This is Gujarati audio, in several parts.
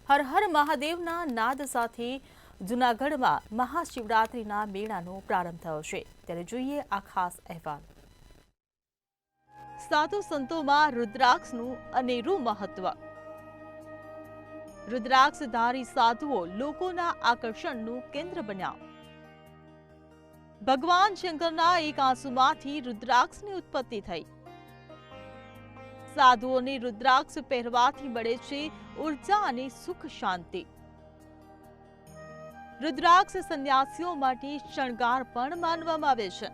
હર હર મહાદેવના નાદ સાથે જૂનાગઢમાં મહાશિવરાત્રિના મેળાનો પ્રારંભ થયો છે। ત્યારે જોઈએ આ ખાસ અહેવાલ। સાધુ સંતોમાં રુદ્રાક્ષનું અનેરું મહત્વ। રુદ્રાક્ષધારી સાધુઓ લોકોના આકર્ષણનું કેન્દ્ર બન્યા। ભગવાન શંકરના એક આંસુમાંથી રુદ્રાક્ષની ઉત્પત્તિ થઈ। સાધુઓને રુદ્રાક્ષ પહેરવાથી મળે છે ઉર્જા અને સુખ શાંતિ। રુદ્રાક્ષ સંન્યાસીઓ માટે શણગાર પણ માનવામાં આવે છે।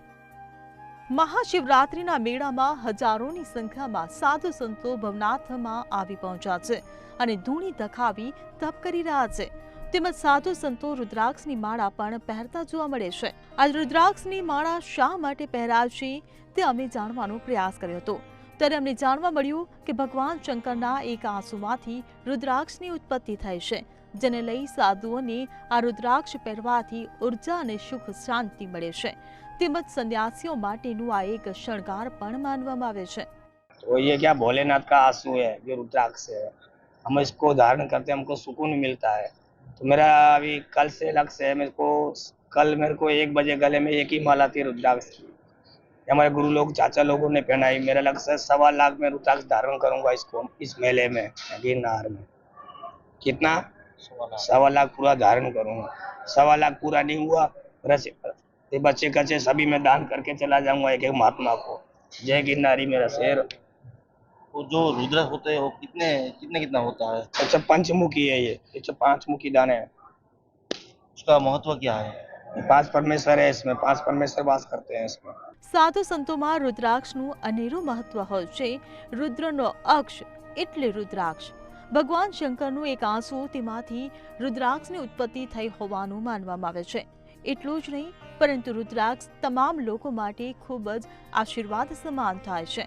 મહાશિવરાત્રિના મેળામાં હજારોની સંખ્યામાં સાધુ સંતો ભવનાથમાં આવી પહોંચ્યા છે અને ધૂણી દખાવી તપ કરી રહ્યા છે। તેમજ સાધુ સંતો રુદ્રાક્ષની માળા પણ પહેરતા જોવા મળે છે। આ રુદ્રાક્ષની માળા શા માટે પહેરાય છે તે અમે જાણવાનો પ્રયાસ કર્યો હતો। ત્યારે અમને જાણવા મળ્યું કે ભગવાન શંકરના એક આંસુમાંથી રુદ્રાક્ષની ઉત્પત્તિ થઈ છે, જેને લઈ સાધુઓને આ રુદ્રાક્ષ પહેરવાથી ઉર્જા અને સુખ શાંતિ મળે છે। તેમજ સંન્યાસીઓ માટેનું આ એક શણગાર પણ માનવામાં આવે છે। तो ये क्या भोलेनाथ का आंसू है, जो रुद्राक्ष है। हम इसको धारण करते हैं, हमको सुकून मिलता है। तो मेरा अभी कल से लक्ष्य है, कल मेरे को 1 बजे गले में एक ही माला थी रुद्राक्ष की। हमारे गुरु लोग चाचा लोगों ने पहनाई। मेरा लक्ष्य है 1.25 लाख में रुद्राक्ष धारण करूंगा इसको, इस मेले में गिरनार में। कितना 1.25 लाख पूरा धारण करूंगा। 1.25 लाख पूरा नहीं हुआ, ये बच्चे कच्चे सभी में दान करके चला जाऊंगा एक एक महात्मा को। जय गिरनारी मेरा शेर। वो जो रुद्र होते हैं वो कितने कितने कितना होता है? अच्छा, पंचमुखी है ये, 105 मुखी दाने हैं। उसका महत्व क्या है? 5 परमेश्वर है इसमें, 5 परमेश्वर वास करते हैं इसमें। સાધુ સંતોમાં રુદ્રાક્ષનું અનેરું મહત્વ હોય છે। રુદ્રનો અક્ષ એટલે રુદ્રાક્ષ। ભગવાન શંકરનું એક આંસુ, તેમાંથી રુદ્રાક્ષની ઉત્પત્તિ થઈ હોવાનું માનવામાં આવે છે। એટલું જ નહીં, પરંતુ રુદ્રાક્ષ તમામ લોકો માટે ખૂબ જ આશીર્વાદ સમાન થાય છે,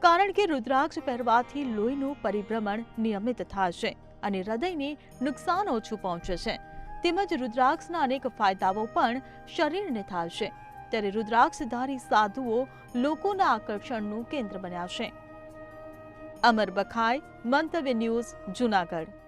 કારણ કે રુદ્રાક્ષ પહેરવાથી લોહીનું પરિભ્રમણ નિયમિત થાય છે અને હૃદયને નુકસાન ઓછું પહોંચે છે। તેમજ રુદ્રાક્ષના અનેક ફાયદાઓ પણ શરીરને થાય છે। ત્યારે રુદ્રાક્ષધારી સાધુઓ લોકોના આકર્ષણનું કેન્દ્ર બન્યા છે। અમર બખાઈ, મંતવ્ય ન્યૂઝ, જૂનાગઢ।